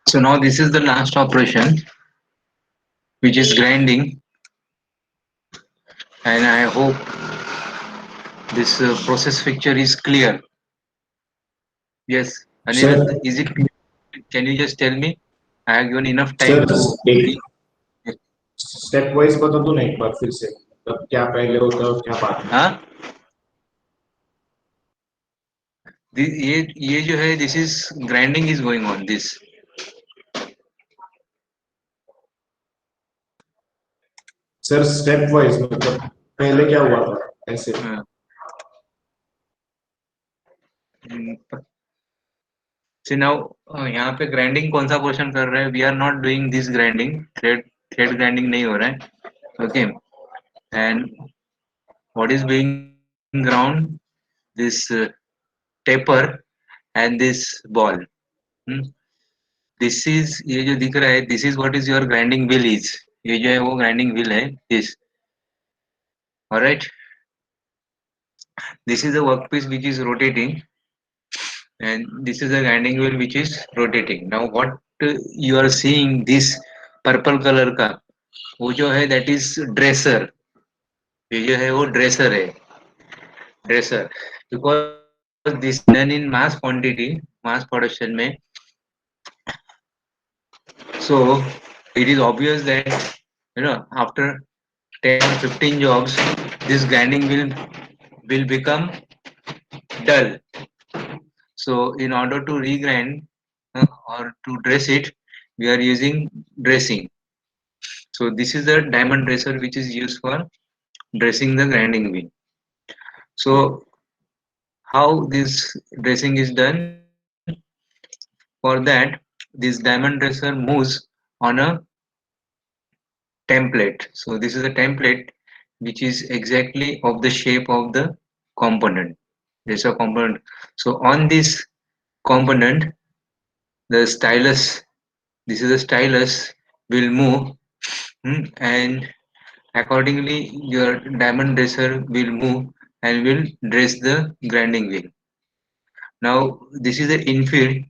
So now this is the last operation, which is grinding, and I hope this process picture is clear. Yes, Anirudh, Sir, is it clear? Can you just tell me? I have given enough time sir to एक see. Step wise बता दो ना एक बार फिर से, मतलब क्या पहले होता है और क्या बाद में होता हाँ, ये जो है, this is grinding is going on this. है। सर स्टेप वाइज मतलब पहले क्या हुआ था ऐसे। सी नाउ यहाँ पे ग्राइंडिंग कौन सा पोर्शन कर रहा है? We are not doing this grinding. Thread grinding नहीं हो रहा है. Okay. And what is being ground? This taper and this ball. Hmm? This is ये जो दिख रहा है, this is what is your grinding wheel is. ये जो है वो grinding wheel है. This. Alright. This is a workpiece which is rotating, and this is a grinding wheel which is rotating. Now what you are seeing, this purple color का वो जो है, that is dresser. ये जो है वो dresser है. Dresser. Because this is done in mass quantity, mass production में. So it is obvious that, after 10 or 15 jobs, this grinding will become dull. So in order to regrind or to dress it, we are using dressing. So this is the diamond dresser which is used for dressing the grinding wheel. So how this dressing is done? For that, this diamond dresser moves on a template. So this is a template which is exactly of the shape of the component. This is a component. So on this component, the stylus, this is the stylus, will move, and accordingly your diamond dresser will move and will dress the grinding wheel. Now this is the infeed.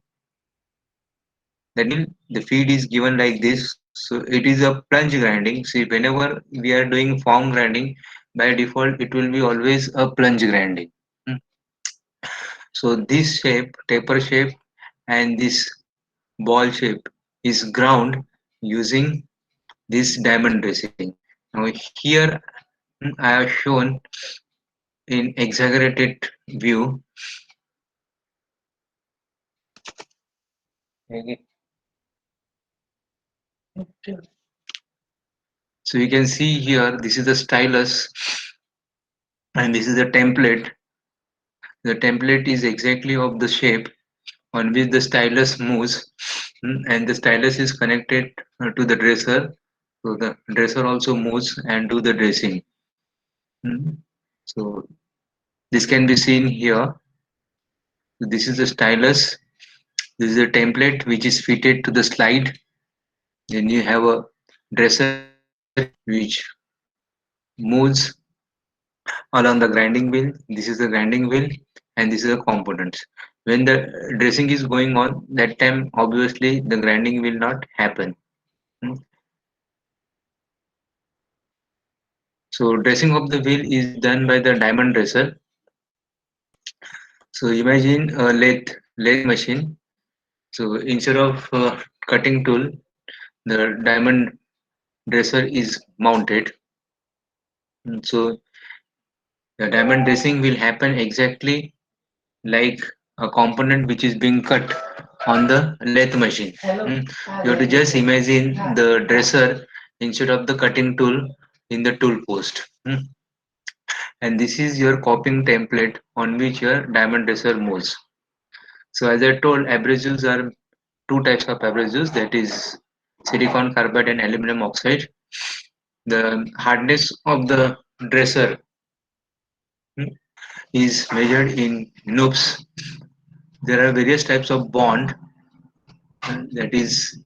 That means the feed is given like this. So it is a plunge grinding. See, whenever we are doing form grinding, by default it will be always a plunge grinding. Hmm. So this shape, taper shape, and this ball shape is ground using this diamond dressing. Now here I have shown in exaggerated view. So you can see here, this is the stylus and this is the template. The template is exactly of the shape on which the stylus moves, and the stylus is connected to the dresser. So the dresser also moves and do the dressing. Mm. So this can be seen here. This is the stylus. This is a template which is fitted to the slide. Then you have a dresser which moves along the grinding wheel. This is the grinding wheel, and this is the components. When the dressing is going on, that time obviously the grinding will not happen. Mm. So dressing of the wheel is done by the diamond dresser. So imagine a lathe machine. So instead of cutting tool, the diamond dresser is mounted. So the diamond dressing will happen exactly like a component which is being cut on the lathe machine. You have to just imagine the dresser instead of the cutting tool in the tool post. And this is your copying template on which your diamond dresser moves. So as I told, abrasives are two types of abrasives, that is silicon carbide and aluminum oxide. The hardness of the dresser hmm, is measured in NUPS. There are various types of bond that is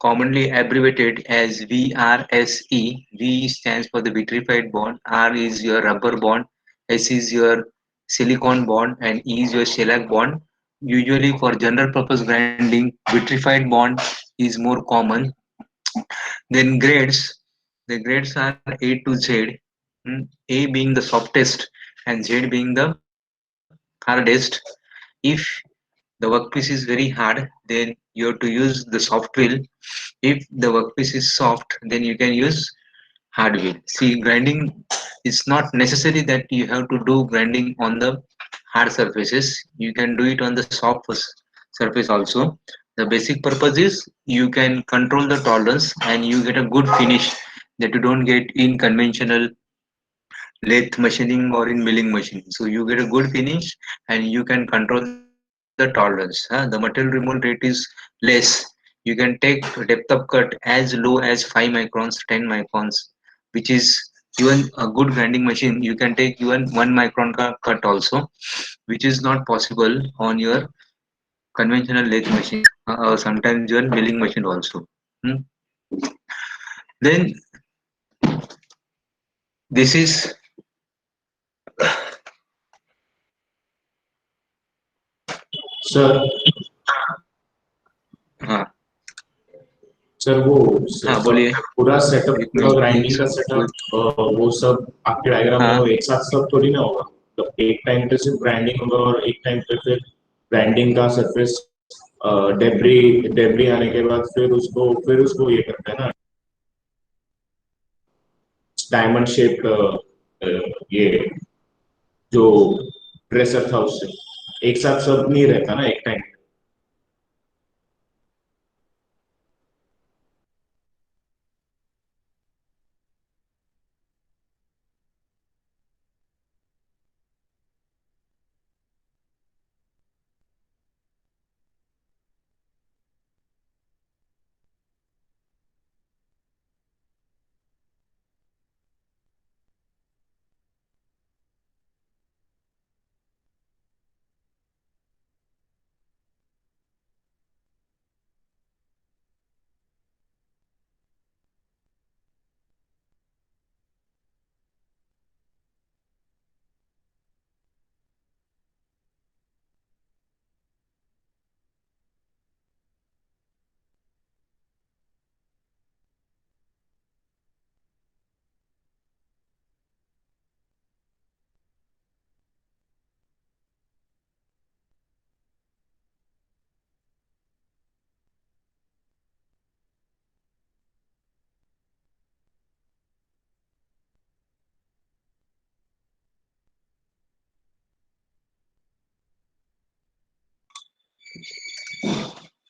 commonly abbreviated as VRSE. V stands for the vitrified bond, R is your rubber bond, S is your silicon bond, and E is your shellac bond. usually for general purpose grinding, vitrified bond is more common. Then grades, the grades are A to Z, A being the softest and Z being the hardest. If the workpiece is very hard, then you have to use the soft wheel. If the workpiece is soft, then you can use hard wheel. See, grinding is not necessary that you have to do grinding on the hard surfaces. You can do it on the soft surface also. The basic purpose is you can control the tolerance and you get a good finish that you don't get in conventional lathe machining or in milling machine. So you get a good finish and you can control the tolerance. The material removal rate is less. You can take depth of cut as low as 5 microns, 10 microns, which is even a good grinding machine. You can take even 1 micron cut also, which is not possible on your conventional lathe machine or sometimes even milling machine also. Hmm. Then this is sir हाँ sir वो हाँ सब बोलिए पूरा setup, एक पूरा minute grinding please का setup वो सब आपके डायग्राम में वो हाँ एक साथ सब थोड़ी ना होगा, मतलब एक टाइम पे सिर्फ ग्राइंडिंग होगा और एक टाइम पे फिर ग्राइंडिंग का सरफेस डेब्री डेब्री आने के बाद फिर उसको ये करते हैं ना, डायमंड शेप ये जो ड्रेसर था उससे एक साथ सब नहीं रहता ना एक time.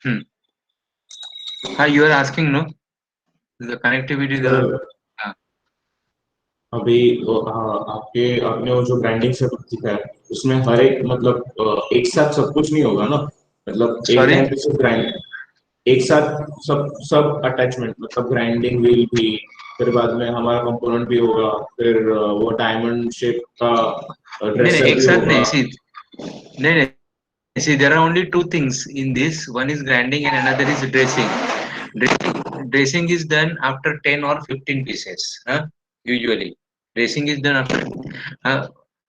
hmm. You are asking no the connectivity the sir हाँ अभी आपके आपने वो जो ब्रांडिंग सेटअप दिखा है उसमें हर एक मतलब एक साथ सब कुछ नहीं होगा ना, मतलब एक सॉरी टाइम पे सिर्फ ग्राइंड एक साथ सब सब अटैचमेंट मतलब ग्राइंडिंग व्हील भी, फिर बाद में हमारा कंपोनेंट भी होगा, फिर वो डायमंड शेप का नहीं नहीं ड्रेसर एक भी साथ होगा। नहीं सी नहीं नहीं see there are only two things in this, one is grinding and another is dressing is done after 10 or 15 pieces, usually dressing is done after uh,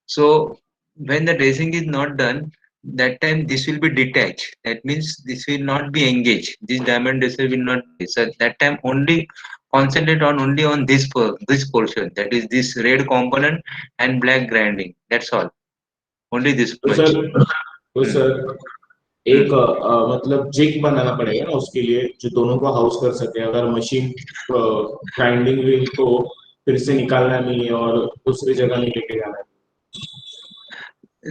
so when the dressing is not done, that time this will be detached, that means this will not be engaged, this diamond dresser will not be, so that time only concentrate on only on this portion, that is this red component and black grinding, that's all, only this तो much. Sir तो Hmm. Sir Hmm. एक मतलब zig बनाना पड़ेगा ना उसके लिए जो दोनों को हाउस कर सके, अगर मशीन ग्राइंडिंग व्हील को फिर से निकालना नहीं है और दूसरी जगह नहीं लेके जाना है।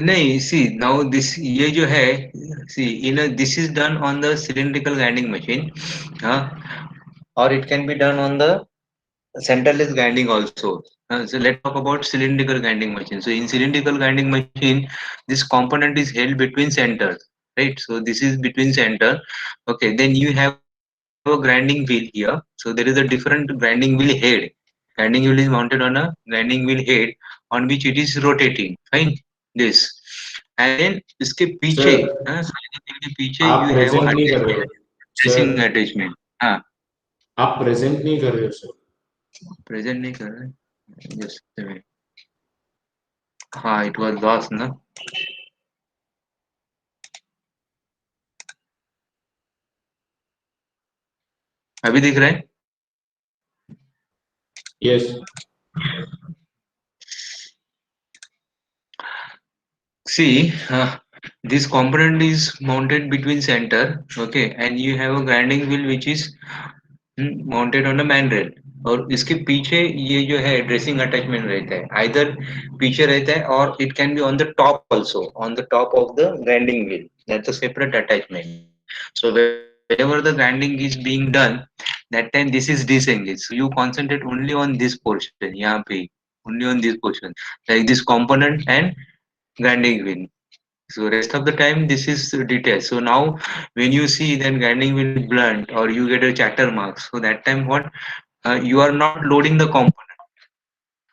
नहीं सी नाउ दिस ये जो है see in this is done on the cylindrical grinding machine, हाँ or it can be done on the centerless grinding also. So let's talk about cylindrical grinding machine. So in cylindrical grinding machine, this component is held between centers, right? So this is between center. Okay, then you have a grinding wheel here. So there is a different grinding wheel head. Grinding wheel is mounted on a grinding wheel head on which it is rotating. Fine, this. And then इसके पीछे, sir sliding wheel के पीछे आप you have present नहीं कर रहे हो attachment, sir, dressing attachment. हाँ, आप प्रेजेंट नहीं कर रहे हो सर। प्रेजेंट नहीं कर रहे जस्ट हाँ इट वाज लॉस ना अभी दिख रहा है? Yes See, this component is mounted between center, okay, and you have a grinding wheel which is mounted on a man rail, और इसके पीछे ये जो है ड्रेसिंग अटैचमेंट रहता है, आइदर पीछे रहता है और it can be on the top also, on the top of the grinding wheel, that's a separate attachment. So whenever the grinding is being done, that time this is disengaged, so you concentrate only on this portion, यहाँ पे only on this portion, like this component and grinding wheel. So rest of the time this is detailed. So now when you see then grinding will be blunt or you get a chatter marks. So that time what, you are not loading the component.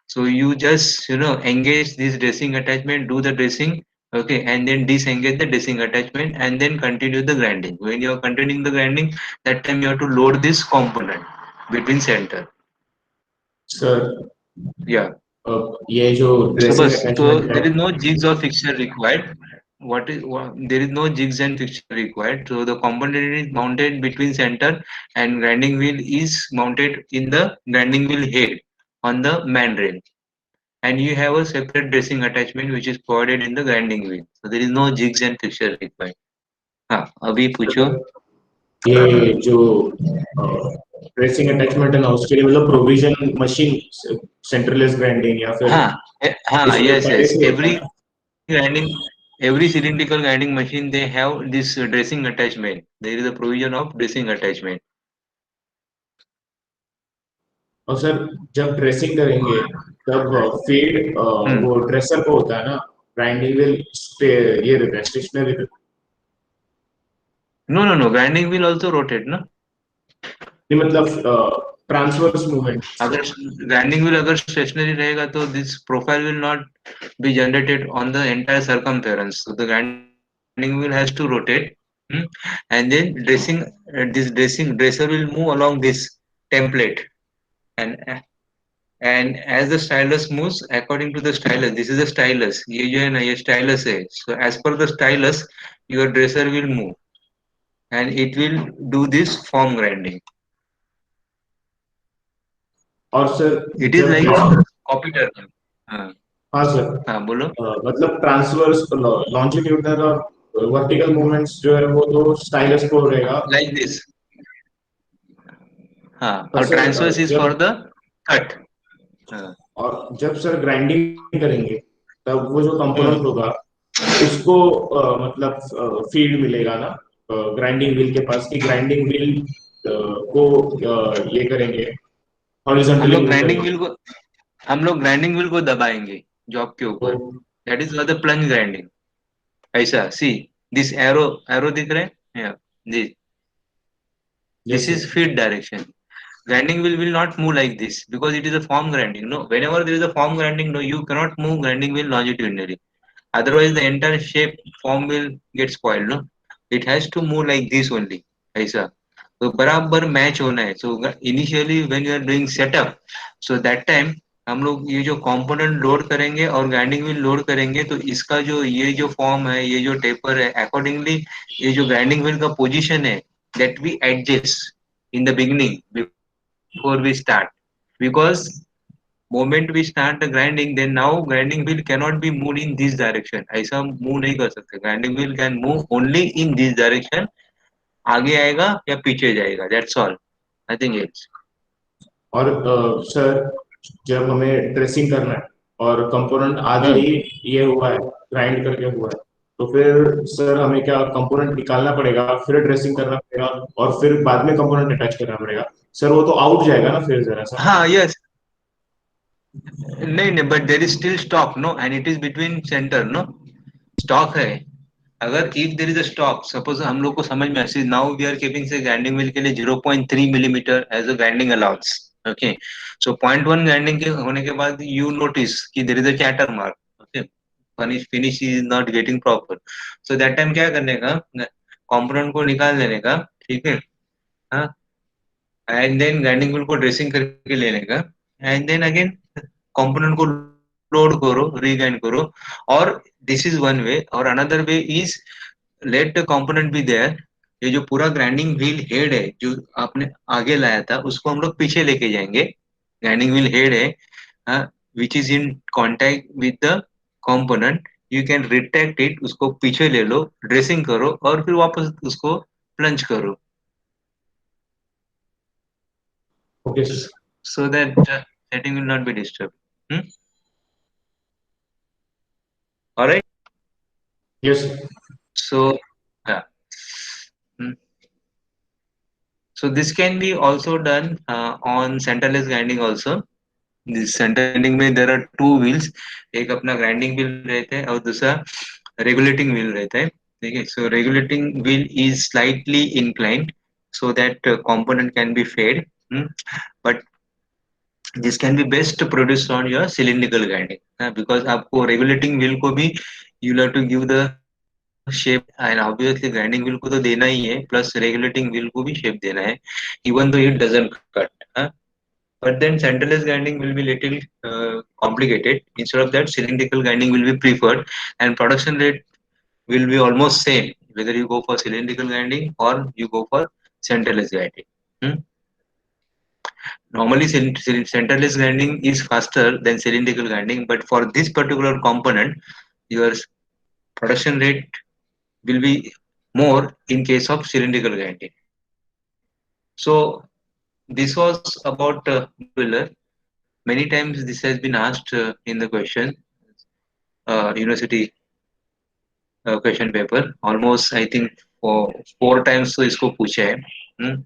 So you just engage this dressing attachment, do the dressing, okay, and then disengage the dressing attachment and then continue the grinding. When you are continuing the grinding, that time you have to load this component between center. Sir Yeah. ये जो So, dressing so attachment है there is no jigs or fixture required. There is no jigs and fixture required. So the component is mounted between center and grinding wheel is mounted in the grinding wheel head on the man rail. And you have a separate dressing attachment which is provided in the grinding wheel. So there is no jigs and fixture required. हाँ अभी पूछो. ये जो dressing attachment है ना उसके लिए मतलब प्रोविजन मशीन सेंटरलेस ग्राइंडिंग या फिर हाँ हाँ इसमें yes पहले yes, से होता every है grinding, every cylindrical grinding machine they have this dressing attachment. There is a provision of dressing attachment. और सर जब ड्रेसिंग करेंगे तब फेड Hmm. वो ड्रेसर को होता है ना ग्राइंडिंग व्हील ये रहता है स्टेशनरी रहता No, no, no. Grinding will also rotate, ना. है नहीं मतलब ट्रांसवर्स मूवमेंट अगर grinding wheel अगर stationary रहेगा तो this profile will not be generated on the entire circumference. So the grinding wheel has to rotate, hmm, and then this dressing dresser will move along this template, and and as the stylus moves according to the stylus, this is the stylus. ये जो है ना ये stylus है. So as per the stylus, your dresser will move and it will do this form grinding. और sir It is जब like dress copy turner. हाँ हाँ सर हाँ बोलो. मतलब ट्रांसवर्स लॉन्जिट्यूडनल और वर्टिकल मूवमेंट्स जो है वो तो स्टाइलस को रहेगा Like this. हाँ और और सर transverse is for जब the cut. हाँ. और जब सर ग्राइंडिंग करेंगे तब वो जो हम्म. कंपोनेंट होगा उसको मतलब फीड मिलेगा ना ग्राइंडिंग व्हील के पास कि ग्राइंडिंग व्हील को ये करेंगे हम हॉरिजॉन्टली लोग मूव ग्राइंडिंग करेंगे व्हील को हम लोग ग्राइंडिंग व्हील को दबाएंगे जॉब के तो ऊपर. That is the plunge grinding. ऐसा सी, दिस एरो एरो दिख रहे हैं. This yes this sir is feed direction. Grinding wheel will not move like this because it is a form grinding. No, whenever there is a form grinding, no, you cannot move grinding wheel longitudinally. Otherwise, the entire shape form will get spoiled. No, it has to move like this only. ऐसा तो बराबर match होना है. So initially when you are doing setup, so that time हम लोग ये जो component load करेंगे और ग्राइंडिंग व्हील लोड करेंगे तो इसका जो ये जो फॉर्म है, ये जो टेपर है, अकॉर्डिंगली ये जो ग्राइंडिंग व्हील का पोजीशन है, that we adjust in the beginning before we start, because moment we start the grinding then now grinding wheel cannot be moved in this direction. ऐसा move नहीं कर सकते. grinding wheel can move only in this direction. आगे आएगा या पीछे जाएगा, that's all, nothing else. और सर जब हमें ड्रेसिंग करना है और कंपोनेंट आधे हम्म. ही ये हुआ है ग्राइंड करके हुआ है तो फिर सर हमें क्या कंपोनेंट निकालना पड़ेगा फिर ड्रेसिंग करना पड़ेगा और फिर बाद में कंपोनेंट अटैच करना पड़ेगा सर वो तो आउट जाएगा ना फिर जरा सा हाँ यस. नहीं नहीं, but there is still stock no, and it is between centre no. Stock है. अगर if there is a stock, suppose हम लोग को समझ में ऐसे now we are keeping say grinding wheel के लिए 0.3 millimetre as a grinding allowance. Okay. So 0.1 grinding के होने के बाद यू नोटिस कि there is a chatter mark. Okay. Finish is not getting proper. So that time क्या करने का, कंपोनेंट को निकाल देने का. ठीक है. हाँ. एंड देन ग्राइंडिंग व्हील को ड्रेसिंग करके लेने का. एंड देन अगेन कंपोनेंट को लोड करो, रीग्राइंड करो. और दिस इज वन वे, और another way is let the component be there, ये जो पूरा ग्राइंडिंग व्हील हेड है जो आपने आगे लाया था उसको हम लोग पीछे लेके जाएंगे। ग्राइंडिंग व्हील हेड है which is in contact with the component, you can retract it, उसको पीछे ले लो, ड्रेसिंग करो और फिर वापस उसको प्लंज करो, okay. so that setting will not be disturbed. Hmm? All right. Yes. So yeah. Hmm. So this can be also done on centerless grinding also. This center grinding में there are two wheels, एक अपना grinding wheel रहता है और दूसरा regulating wheel रहता है। ठीक है, so regulating wheel is slightly inclined so that component can be fed. Hmm. But this can be best produced on your cylindrical grinding because आपको regulating wheel को भी you'll have to give the shape and obviously grinding wheel को तो देना ही है plus regulating wheel को भी shape देना है even though it doesn't cut. But then centerless grinding will be little complicated. Instead of that, cylindrical grinding will be preferred, and production rate will be almost same whether you go for cylindrical grinding or you go for centerless grinding. Hmm? Normally, centerless grinding is faster than cylindrical grinding, but for this particular component, your production rate will be more in case of cylindrical grinding. So this was about boiler. Many times this has been asked in the question, university question paper. Almost I think for 4 times तो इसको पूछा है. Hmm?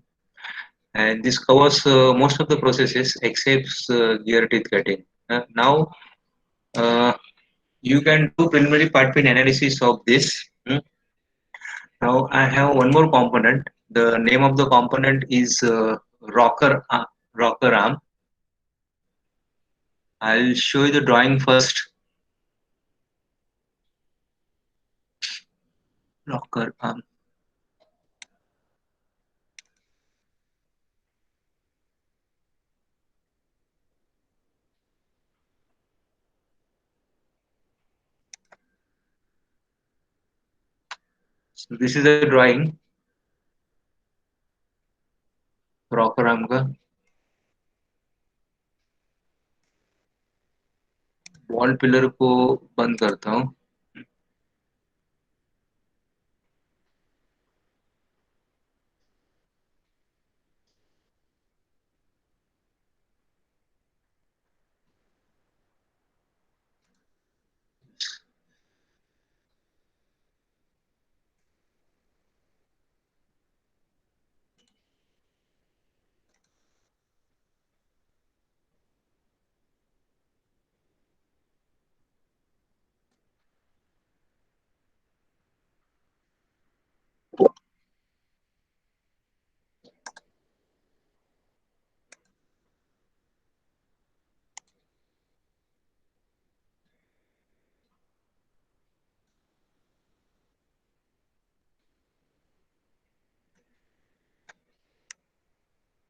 And this covers most of the processes except gear teeth cutting. Now uh, you can do preliminary part pin analysis of this. Hmm? Now I have one more component. The name of the component is rocker arm. I'll show you the drawing first. Rocker arm. So this is a drawing rocker arm का. Wall pillar को बंद करता हूँ.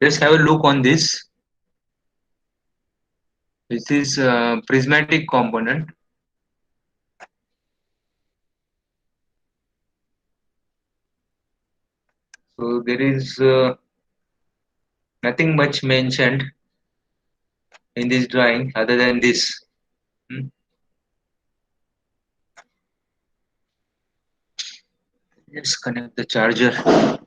Just have a look on this. This is prismatic component. So there is nothing much mentioned in this drawing other than this. Hmm. Let's connect the charger.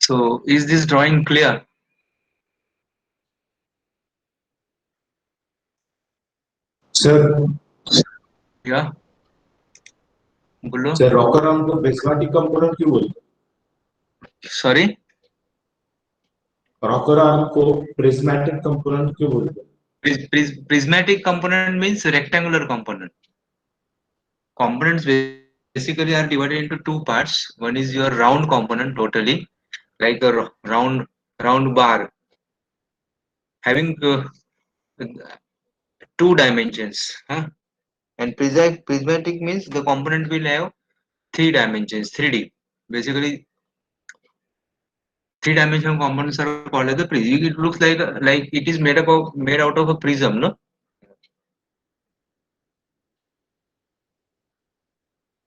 So is this drawing clear? Sir Yeah, बोलो. Sir rocker arm को prismatic component क्यों बोलते Sorry. हैं? Rocker arm को prismatic component क्यों बोलते हैं? Prismatic component means rectangular component. Components basically are divided into two parts. One is your round component totally, like a round bar having two dimensions. Huh? And prismatic means the component will have three dimensions, 3D. Basically, three-dimensional components are called as the prism. It looks like it is made out of a prism, no?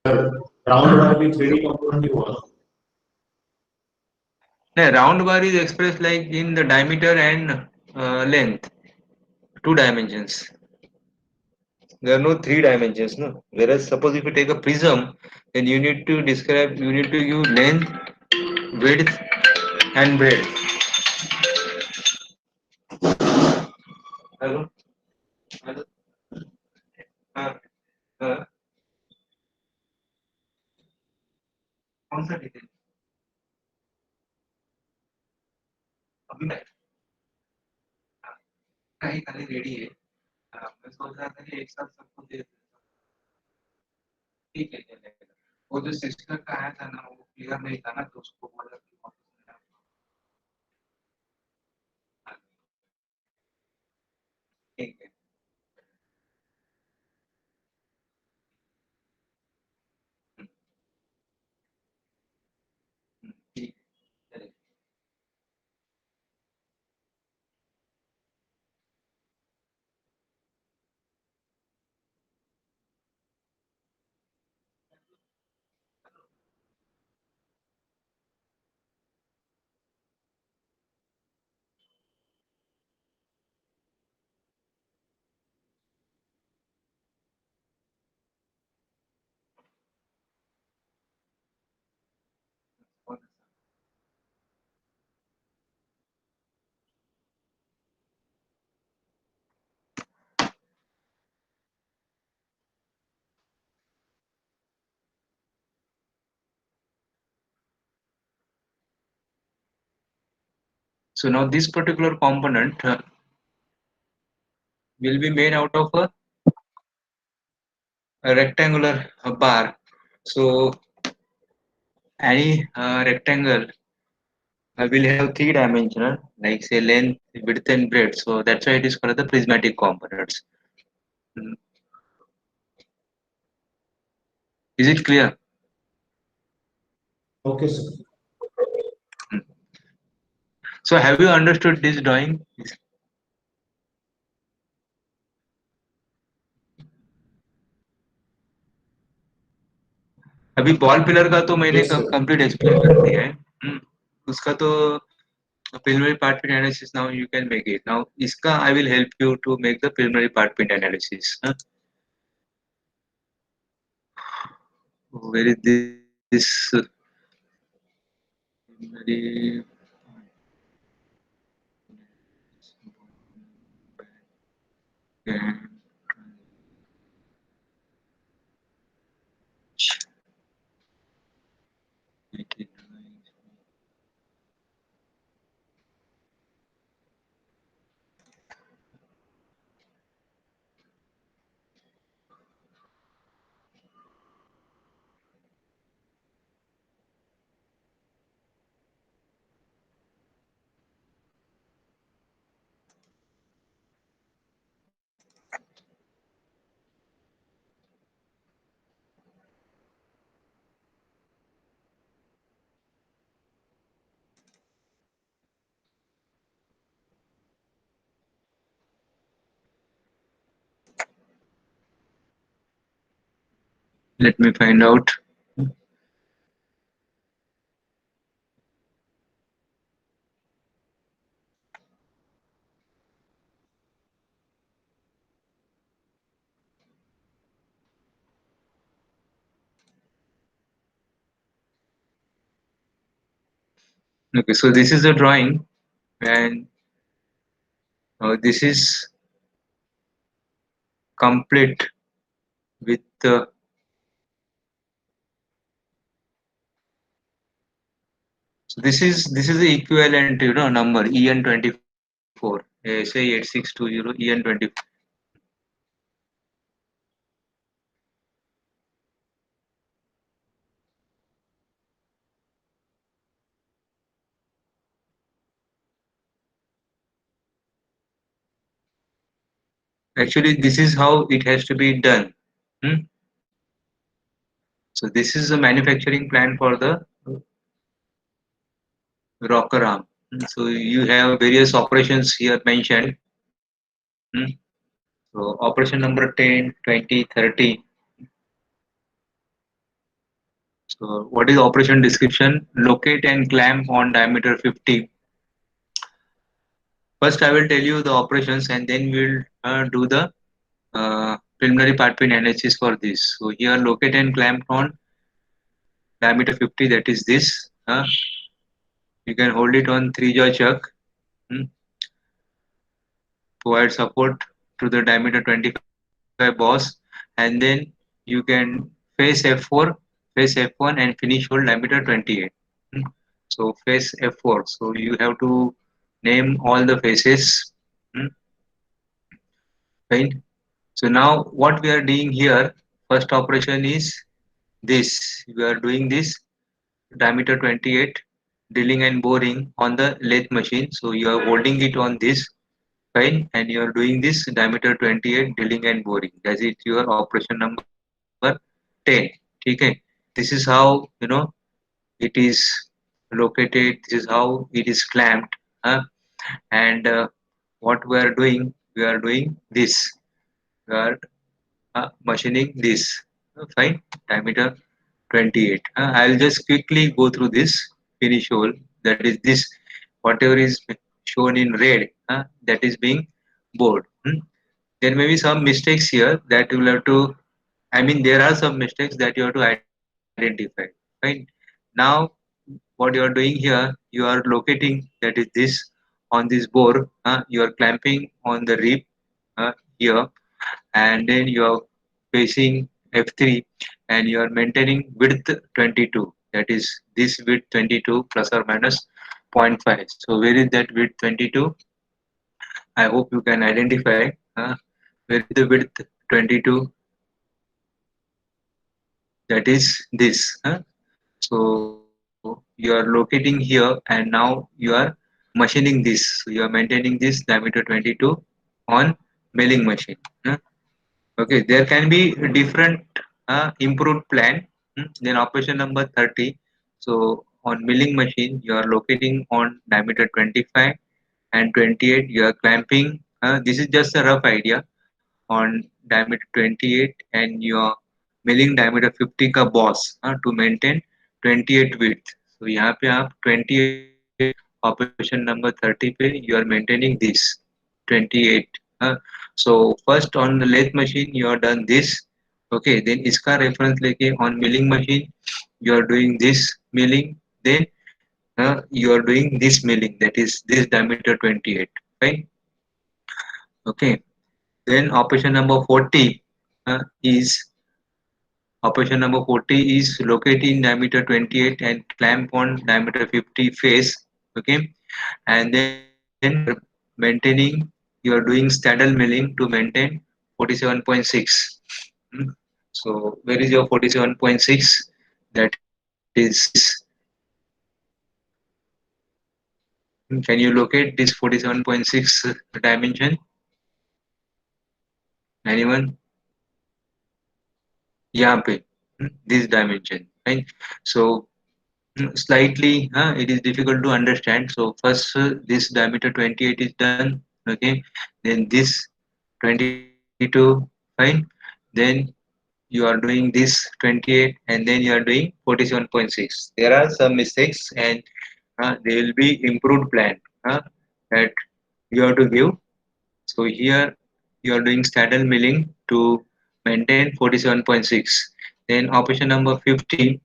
Round बार भी 3D component ही हुआ ना? No, round bar is expressed like in the diameter and length, two dimensions. There are no three dimensions, no. Whereas suppose if you take a prism, then you need to use length, width, and breadth. Hello? Hello? हाँ, हाँ, कौन सा detail अभी तक कहीं खाली ready है. मैं सोच रहा था कि एक साथ सबको दे दें. ठीक है चलेगा. वो जो सिस्टर का आया था ना वो क्लियर नहीं था ना तो उसको बोला कि हाँ, ठीक है. ठीक है चलेगा. So now this particular component will be made out of a rectangular bar. So any rectangle will have three dimensional, like say length, width, and breadth. So that's why it is called the prismatic components. Mm. Is it clear? Okay sir. Mm. So have you understood this drawing? अभी ball pillar का तो मैंने yes sir. Complete explain कर दिया है. उसका तो preliminary part pin analysis now you can make it. Now iska I will help you to make the preliminary part pin analysis. Where is this preliminary and let me find out. Okay, so this is the drawing, and this is complete with the. So this is the equivalent, number EN24, say 8620 EN24. Actually, this is how it has to be done. Hmm? So this is the manufacturing plan for the rocker arm. So you have various operations here mentioned. Hmm? So operation number 10, 20, 30. So what is operation description? Locate and clamp on diameter 50. First, I will tell you the operations, and then we'll do the preliminary part pin analysis for this. So here, locate and clamp on diameter 50. That is this. You can hold it on 3-jaw chuck. Hmm. Provide support to the diameter 25 boss, and then you can face F4, face F1, and finish hold diameter 28. Hmm. So face F4. So you have to name all the faces. Hmm. Right. So now what we are doing here, first operation is this. We are doing this diameter 28 drilling and boring on the lathe machine. So you are holding it on this, fine, and you are doing this diameter 28 drilling and boring. That is your operation number 10. Okay. This is how it is located. This is how it is clamped. And what we are doing this. We are machining this. Fine, diameter 28. I'll just quickly go through this finish hole. That is this. Whatever is shown in red, that is being bored. There may be some mistakes here that you will have to. I mean, there are some mistakes that you have to identify. Fine. Now, what you are doing here, you are locating, that is this, on this bore. You are clamping on the rib here, and then you are facing F3, and you are maintaining width 22. That is this width 22 plus or minus zero point 0.5. So where is that width 22? I hope you can identify. Where is the width 22? That is this. So you are locating here, and now you are machining this. So you are maintaining this diameter 22 on milling machine. Okay, there can be different improved plan. Then operation number 30. So on milling machine, you are locating on diameter 25 and 28. You are clamping. This is just a rough idea on diameter 28, and your milling diameter 50 का boss to maintain 28 width. So यहाँ पे आप 28 operation number 30 पे you are maintaining this 28. So first on the lathe machine you are done this. Okay, then इसका reference लेके on milling machine you are doing this milling. Then you are doing this milling, that is this diameter 28. Fine. Okay. Then is operation number 40 is located in diameter 28 and clamp on diameter 50 face. Okay, and then maintaining, you are doing straddle milling to maintain 47.6. Hmm. So where is your 47.6? That is this. Can you locate this 47.6 dimension? Anyone? यहाँ पे, this dimension, right? So slightly it is difficult to understand. So first this diameter 28 is done. Okay, then this 22, fine. Then you are doing this 28, and then you are doing 47.6. There are some mistakes, and there will be improved plan that you have to give. So here you are doing straddle milling to maintain 47.6. Then operation number 50.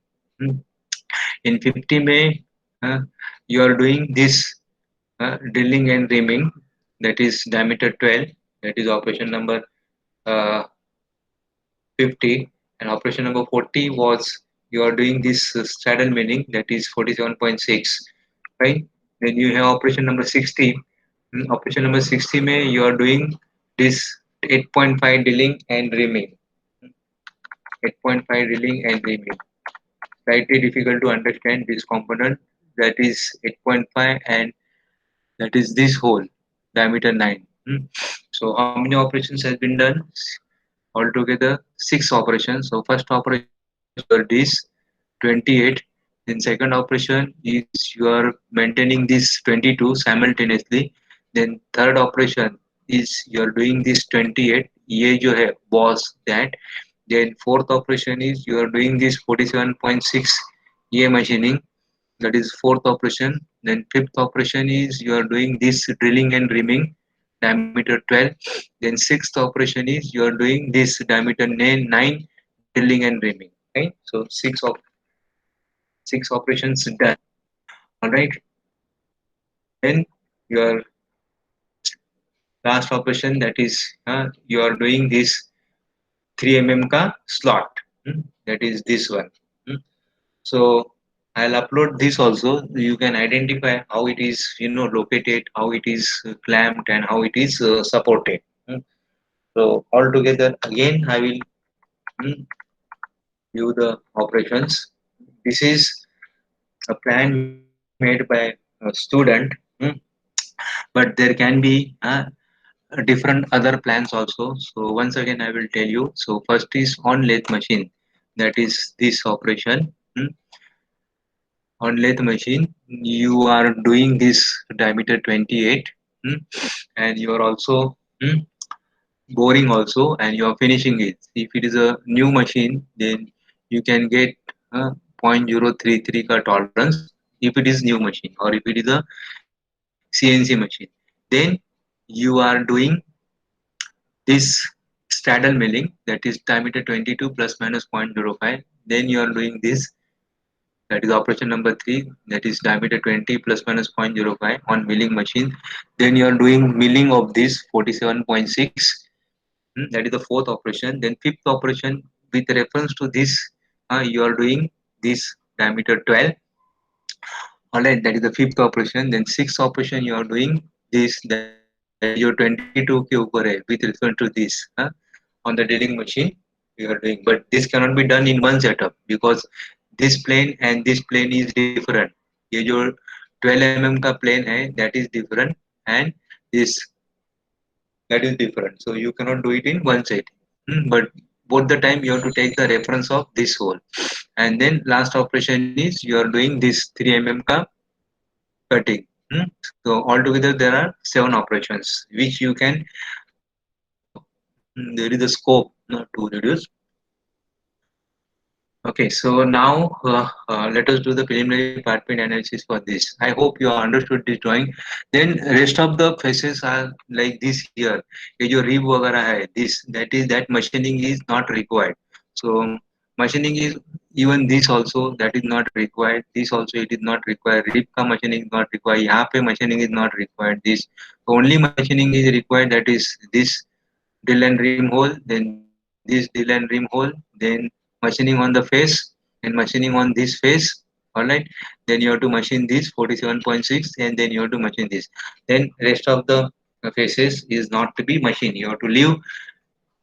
In 50 May, uh, you are doing this drilling and reaming, that is diameter 12, that is operation number uh, 50, and operation number 40 was you are doing this straddle milling, that is 47.6, right? Then you have operation number 60. Operation number 60 may you are doing this 8.5 drilling and reaming. 8.5 drilling and reaming. Slightly difficult to understand this component, that is 8.5, and that is this hole diameter 9. So how many operations has been done? Altogether 6 operations. So first operation is your this 28, then second operation is you are maintaining this 22 simultaneously, then third operation is you are doing this 28, ये जो है boss that, then fourth operation is you are doing this 47.6 ये machining, that is fourth operation. Then fifth operation is you are doing this drilling and reaming, diameter 12. Then sixth operation is you are doing this diameter 9, drilling and reaming. Okay, so six operations done. All right. Then your last operation, that is you are doing this 3 ka slot. That is this one. Hmm. So I'll upload this also. You can identify how it is, located, how it is clamped, and how it is supported. So altogether, again, I will view the operations. This is a plan made by a student, but there can be different other plans also. So once again, I will tell you. So first is on lathe machine. That is this operation. On lathe machine, you are doing this diameter 28, and you are also boring also, and you are finishing it. If it is a new machine, then you can get 0.033 ka tolerance if it is new machine, or if it is a CNC machine. Then you are doing this straddle milling, that is diameter 22 plus minus 0.05. Then you are doing this, that is operation number 3, that is diameter 20 plus minus 0.05 on milling machine. Then you are doing milling of this 47.6. That is the fourth operation. Then fifth operation, with reference to this, you are doing this diameter 12. Alright, that is the fifth operation. Then sixth operation, you are doing this, that is your 22 के ऊपर है with reference to this, on the drilling machine you are doing. But this cannot be done in one setup, because this plane and this plane is different. ये जो 12 mm का plane है, that is different, and this, that is different. So you cannot do it in one side. But both the time you have to take the reference of this hole. And then last operation is you are doing this 3 mm ka cutting. So altogether there are 7 operations which you can follow. There is a scope to reduce. Okay, so now let us do the preliminary part point analysis for this. I hope you have understood this drawing. Then rest of the faces are like this here. ये जो rib वगैरह है, this, that machining is not required. So machining is even this also, that is not required. This also it is not required. Rib का machining is not required. यहाँ पे machining is not required. This only machining is required, that is this drill and ream hole, then this drill and ream hole, then machining on the face, and machining on this face. All right, then you have to machine this 47.6, and then you have to machine this. Then rest of the faces is not to be machined. You have to leave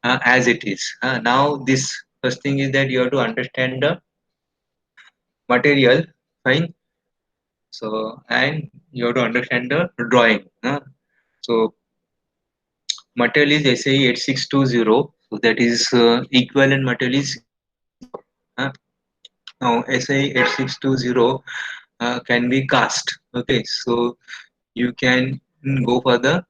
as it is. Now this first thing is that you have to understand the material, fine. So and you have to understand the drawing. So material is SAE 8620, so that is equivalent material is G4. Now SAE 8620 can be cast. Okay, so you can go for the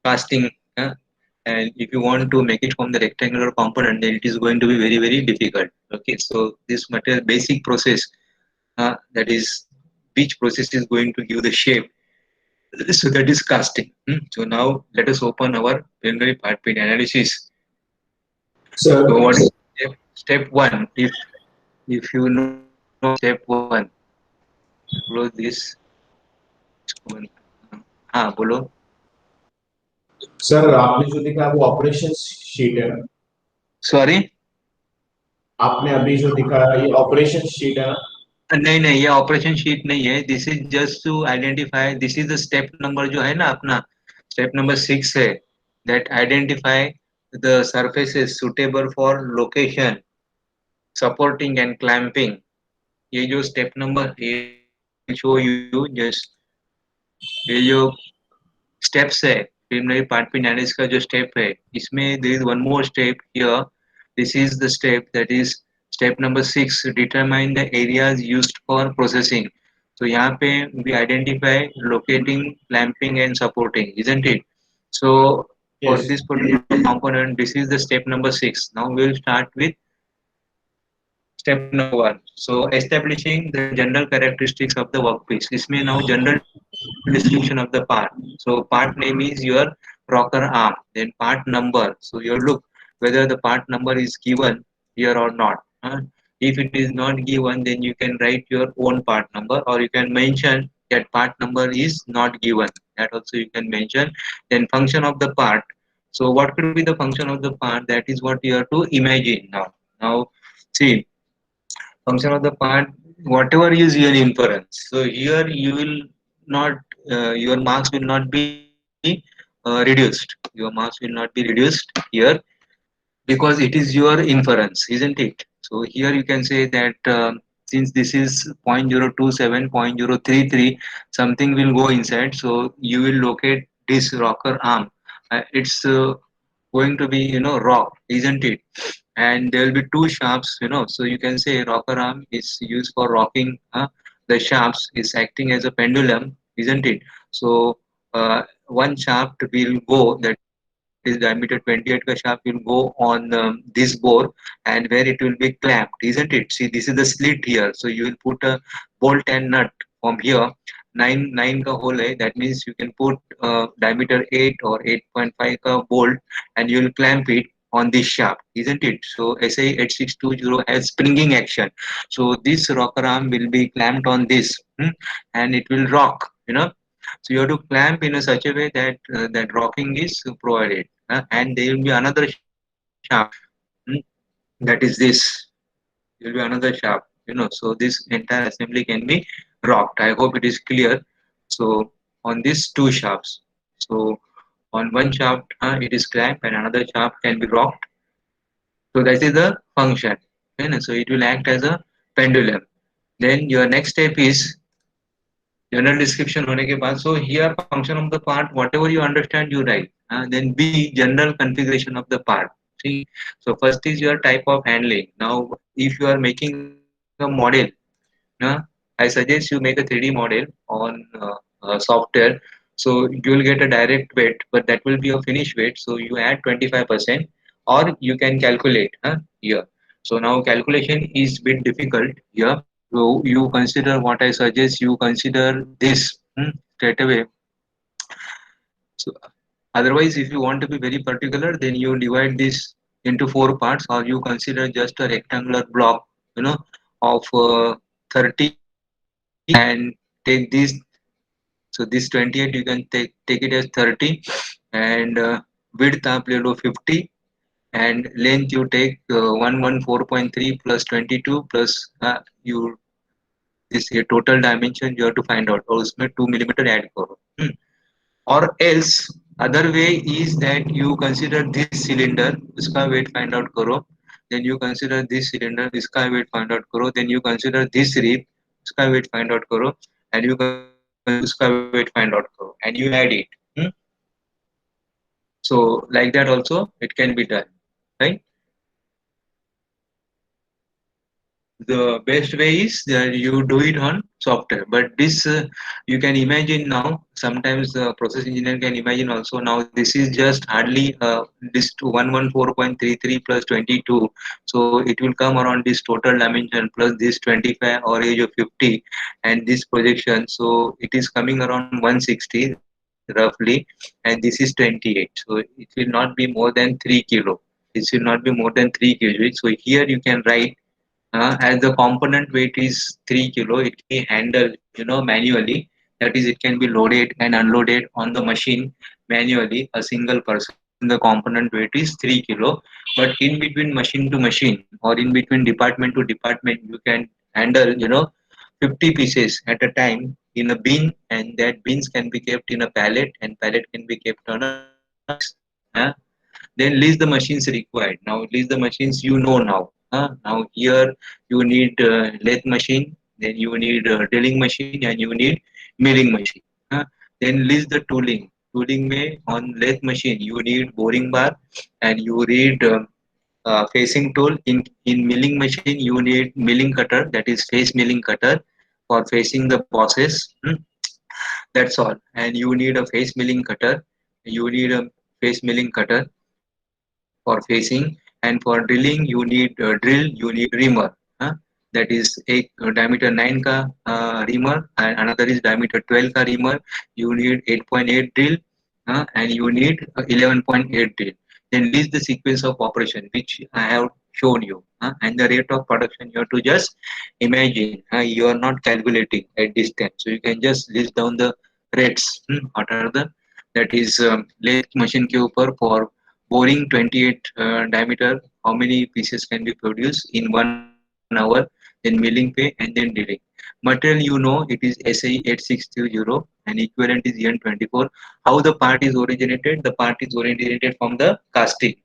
casting, and if you want to make it from the rectangular component, then it is going to be very difficult. Okay, so this material basic process, that is which process is going to give the shape, so that is casting. So now let us open our preliminary part point analysis. So Sir, what is step one? If you know step one, close this. हाँ बोलो. Sir आपने जो दिखा है वो operation sheet है ना? Sorry. आपने अभी जो दिखा है ये ऑपरेशन शीट है ना? नहीं नहीं, ये ऑपरेशन शीट नहीं है. This is just to identify. This is the step number जो है ना अपना, स्टेप नंबर 6 है. That identify the surfaces suitable for location, supporting and clamping. ये जो स्टेप नंबर है, शो यू जस्ट, ये जो स्टेप्स है प्रिलिमिनरी पार्ट पे एनालिसिस का जो स्टेप है, इसमें there is one more step here. This is the step that is step number 6, determine the areas used for processing. तो यहाँ पे we identify locating, clamping and supporting, isn't it? So for yes. this particular component, this is the step number 6. Now we will start with step number 1. So establishing the general characteristics of the workpiece. इसमें now general description of the part. So part name is your rocker arm. Then part number. So you look whether the part number is given here or not. If it is not given, then you can write your own part number, or you can mention that part number is not given. That also you can mention. Then function of the part. So what could be the function of the part? That is what you have to imagine now. Now see, function of the part, whatever is your inference, so here you will not, your marks will not be reduced, your marks will not be reduced here, because it is your inference, isn't it? So here you can say that since this is 0.027, 0.033, something will go inside, so you will locate this rocker arm. It's going to be, rock, isn't it? And there will be two shafts, so you can say rocker arm is used for rocking. The shafts is acting as a pendulum, isn't it? So one shaft will go, that is diameter 28 ka shaft will go on this bore, and where it will be clamped, isn't it? See, this is the slit here, so you will put a bolt and nut from here. Nine ka hole hai, that means you can put diameter 8 or 8.5 ka bolt, and you will clamp it on this shaft, isn't it? So SA 8620 has springing action, so this rocker arm will be clamped on this, and it will rock. So you have to clamp in a such a way that that rocking is provided, and there will be another shaft, hmm, that is this. There will be another shaft, So this entire assembly can be rocked. I hope it is clear. So on these two shafts, so on one shaft it is clamped, and another shaft can be rocked. So that is the function. So it will act as a pendulum. Then your next step is general description होने के बाद, so here function of the part, whatever you understand you write. Then B, general configuration of the part. See, so first is your type of handling. Now if you are making a model, I suggest you make a 3D model on software. So you will get a direct weight, but that will be a finished weight, so you add 25%, or you can calculate here. So now calculation is bit difficult here. So you consider, what I suggest, you consider this straight away. So otherwise, if you want to be very particular, then you divide this into four parts, or you consider just a rectangular block, of 30, and take this. So this 28 you can take it as 30, and width आप ले लो 50, and length you take 114.3 plus 22 plus you this ये total dimension you have to find out, और उसमें 2 mm add करो. Or else other way is that you consider this cylinder, उसका weight find out करो, then you consider this cylinder, इसका weight find out करो, then you consider this rib, उसका weight find out करो, and you consider उसका weight find out करो, and you add it. So like that also it can be done, right? The best way is that you do it on software, but this you can imagine now, sometimes the process engineer can imagine also, now this is just hardly this 114.33 plus 22, so it will come around this total dimension plus this 25 or age of 50, and this projection, so it is coming around 160 roughly, and this is 28, so it will not be more than 3 kilo. This will not be more than 3 kg. So here you can write, as the component weight is 3 kilo, it can be handled, manually. That is, it can be loaded and unloaded on the machine manually, a single person. The component weight is 3 kilo, but in between machine to machine or in between department to department, you can handle 50 pieces at a time in a bin, and that bins can be kept in a pallet, and pallet can be kept on a huh? Then list the machines required. Now list the machines you know now. Now here you need lathe machine, then you need drilling machine, and you need milling machine. Then list the tooling. Tooling may on lathe machine you need boring bar, and you need facing tool. In milling machine you need milling cutter, that is face milling cutter for facing the bosses. That's all. And you need a face milling cutter. You need a face milling cutter for facing, and for drilling you need drill, you need reamer. huh? That is a diameter 9 ka reamer, and another is diameter 12 ka reamer. You need 8.8 drill, and you need 11.8 drill. Then list the sequence of operation which I have shown you, and the rate of production. You have to just imagine. You are not calculating at this time, so you can just list down the rates. What are the, that is lathe machine के ऊपर for boring 28 diameter, how many pieces can be produced in 1 hour, then milling pay, and then drilling. Material, it is SAE 8620, and equivalent is EN24. How the part is originated? The part is originated from the casting.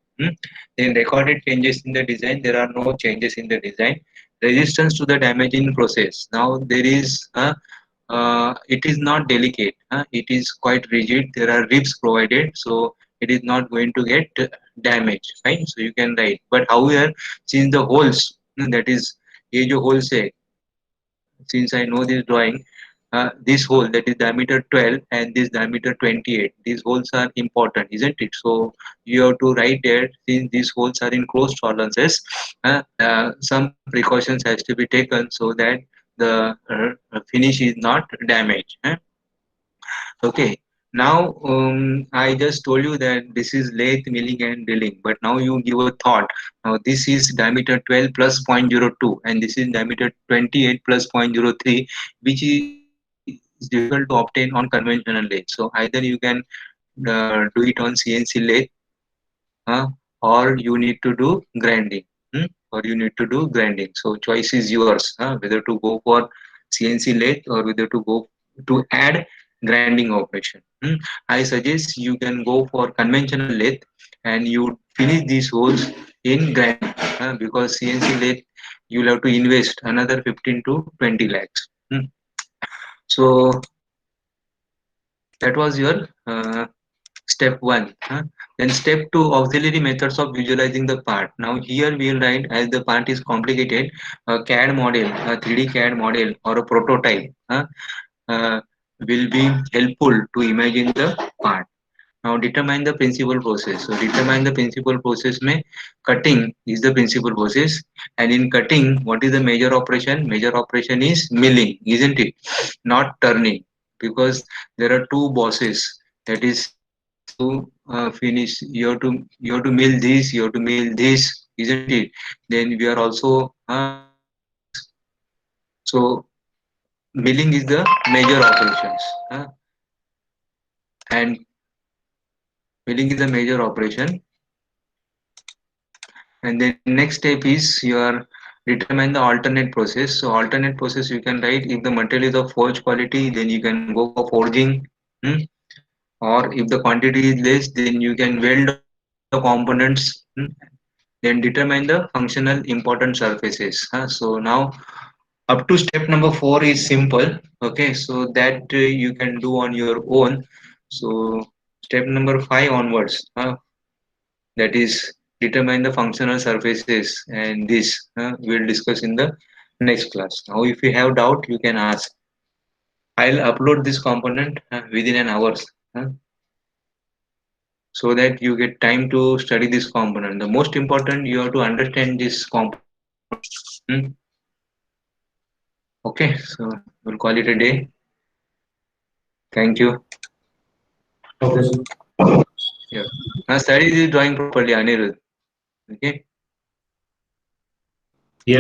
Then recorded changes in the design. There are no changes in the design. Resistance to the damaging process. Now there is it is not delicate. It is quite rigid. There are ribs provided, so it is not going to get damaged. Right? So you can write. But however, since the holes, that is, ये जो holes है, since I know this drawing, this hole, that is diameter 12 and this diameter 28, these holes are important, isn't it? So you have to write there, since these holes are in closed tolerances, some precautions has to be taken so that the finish is not damaged. Okay. Now, I just told you that this is lathe, milling, and drilling. But now you give a thought. Now, this is diameter 12 plus zero point 0.02, and this is diameter 28 plus zero point 0.03, which is difficult to obtain on conventional lathe. So either you can do it on CNC lathe, uh, or you need to do grinding. Or you need to do grinding. So choice is yours, whether to go for CNC lathe or whether to go to add grinding operation. I suggest you can go for conventional lathe, and you finish these holes in grinding, because CNC lathe you will have to invest another 15 to 20 lakhs. So that was your step one. Then step two, auxiliary methods of visualizing the part. Now here we will write, as the part is complicated, a CAD model, a 3D CAD model or a prototype uh, will be helpful to imagine the part. Now determine the principal process. So determine the principal process में cutting is the principal process, and in cutting what is the major operation? Major operation is milling, isn't it? Not turning, because there are two bosses. That is, you have to finish. You have to mill this. You have to mill this, isn't it? Then we are also doing this. So milling is the major operations, and milling is the major operation. And then next step is your determine the alternate process. So alternate process you can write, if the material is of forged quality, then you can go for forging. hmm? Or if the quantity is less, then you can weld the components. Then determine the functional important surfaces. So now up to step number 4 is simple. Okay, so that you can do on your own. So step number 5 onwards, that is determine the functional surfaces, and this we'll discuss in the next class. Now if you have doubt you can ask. I'll upload this component within an hour, uh, so that you get time to study this component. The most important, you have to understand this component. Hmm? Okay, so we'll call it a day. Thank you. Okay, sir. Yeah. Now study this drawing properly, Anirudh. Okay.